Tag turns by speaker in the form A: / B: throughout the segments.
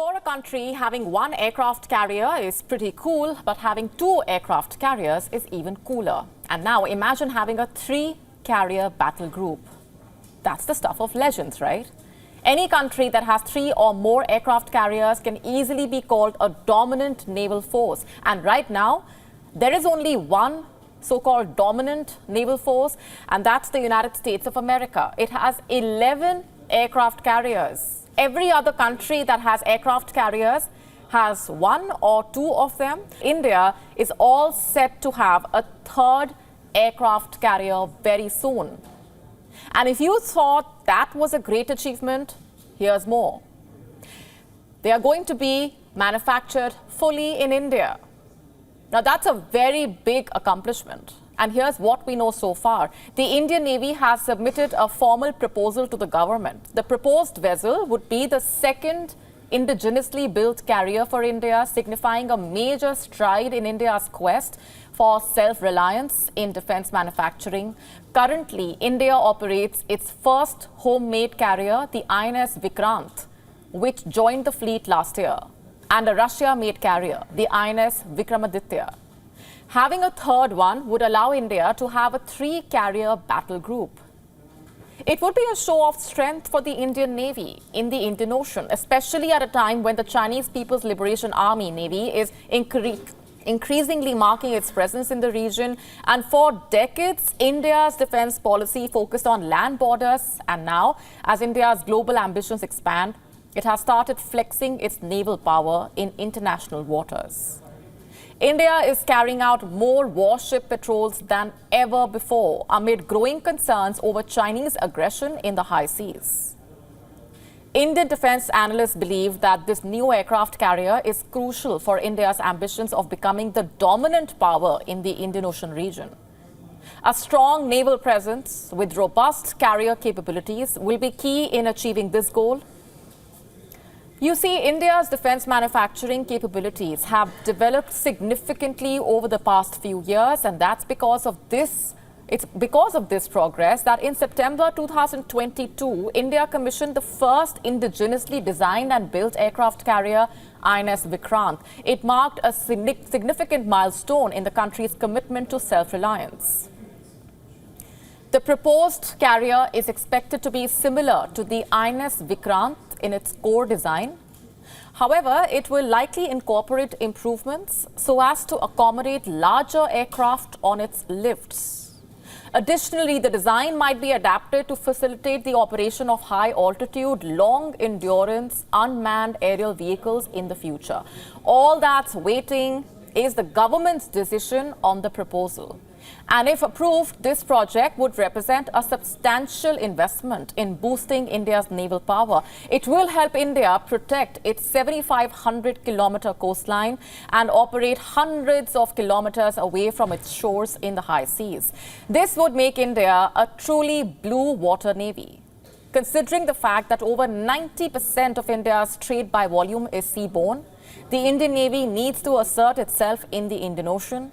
A: For a country, having one aircraft carrier is pretty cool, but having two aircraft carriers is even cooler. And now imagine having a three-carrier battle group. That's the stuff of legends, right? Any country that has three or more aircraft carriers can easily be called a dominant naval force. And right now, there is only one so-called dominant naval force, and that's the United States of America. It has 11 aircraft carriers. Every other country that has aircraft carriers has one or two of them. India is all set to have a third aircraft carrier very soon. And if you thought that was a great achievement, here's more. They are going to be manufactured fully in India. Now, that's a very big accomplishment. And here's what we know so far. The Indian Navy has submitted a formal proposal to the government. The proposed vessel would be the second indigenously built carrier for India, signifying a major stride in India's quest for self-reliance in defense manufacturing. Currently, India operates its first homemade carrier, the INS Vikrant, which joined the fleet last year, and a Russia-made carrier, the INS Vikramaditya. Having a third one would allow India to have a three-carrier battle group. It would be a show of strength for the Indian Navy in the Indian Ocean, especially at a time when the Chinese People's Liberation Army Navy is increasingly marking its presence in the region. And for decades, India's defense policy focused on land borders. And now, as India's global ambitions expand, it has started flexing its naval power in international waters. India is carrying out more warship patrols than ever before amid growing concerns over Chinese aggression in the high seas. Indian defense analysts believe that this new aircraft carrier is crucial for India's ambitions of becoming the dominant power in the Indian Ocean region. A strong naval presence with robust carrier capabilities will be key in achieving this goal. You see, India's defense manufacturing capabilities have developed significantly over the past few years, and that's because of this. It's because of this progress that in September 2022, India commissioned the first indigenously designed and built aircraft carrier, INS Vikrant. It marked a significant milestone in the country's commitment to self-reliance. The proposed carrier is expected to be similar to the INS Vikrant in its core design. However, it will likely incorporate improvements so as to accommodate larger aircraft on its lifts. Additionally, the design might be adapted to facilitate the operation of high-altitude, long-endurance, unmanned aerial vehicles in the future. All that's waiting is the government's decision on the proposal. And if approved, this project would represent a substantial investment in boosting India's naval power. It will help India protect its 7,500-kilometer coastline and operate hundreds of kilometers away from its shores in the high seas. This would make India a truly blue water navy. Considering the fact that over 90% of India's trade by volume is seaborne, the Indian Navy needs to assert itself in the Indian Ocean.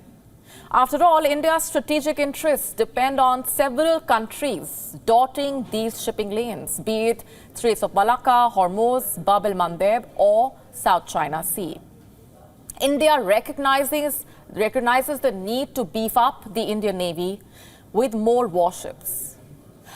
A: After all, India's strategic interests depend on several countries dotting these shipping lanes, be it Straits of Malacca, Hormuz, Bab el-Mandeb, or South China Sea. India recognizes the need to beef up the Indian Navy with more warships.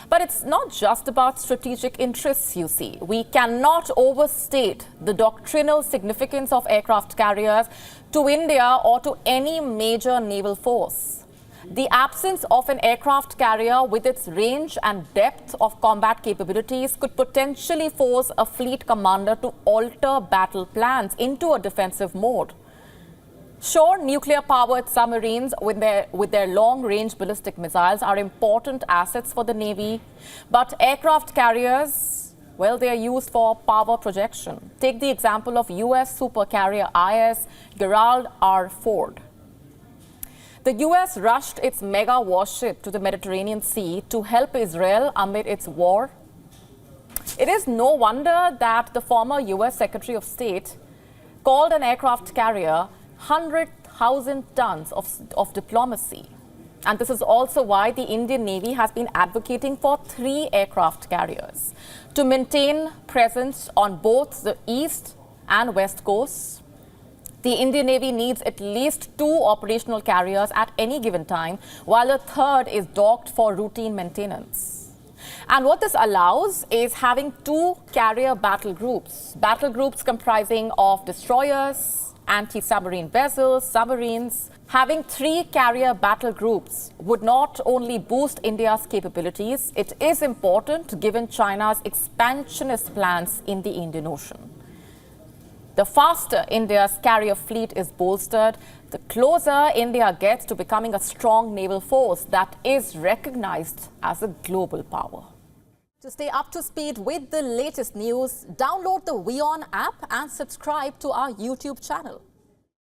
A: But it's not just about strategic interests, you see. We cannot overstate the doctrinal significance of aircraft carriers to India or to any major naval force. The absence of an aircraft carrier with its range and depth of combat capabilities could potentially force a fleet commander to alter battle plans into a defensive mode. Sure, nuclear-powered submarines with their long-range ballistic missiles are important assets for the Navy, but aircraft carriers, well, they are used for power projection. Take the example of U.S. supercarrier IS Gerald R. Ford. The U.S. rushed its mega warship to the Mediterranean Sea to help Israel amid its war. It is no wonder that the former U.S. Secretary of State called an aircraft carrier 100,000 tons of diplomacy. And this is also why the Indian Navy has been advocating for 3 aircraft carriers to maintain presence on both the east and West Coast. The Indian Navy needs at least 2 operational carriers at any given time, while a third is docked for routine maintenance. And what this allows is having 2 carrier battle groups comprising of destroyers, anti-submarine vessels, submarines. Having 3 carrier battle groups would not only boost India's capabilities, it is important given China's expansionist plans in the Indian Ocean. The faster India's carrier fleet is bolstered, the closer India gets to becoming a strong naval force that is recognized as a global power. To stay up to speed with the latest news, download the WION app and subscribe to our YouTube channel.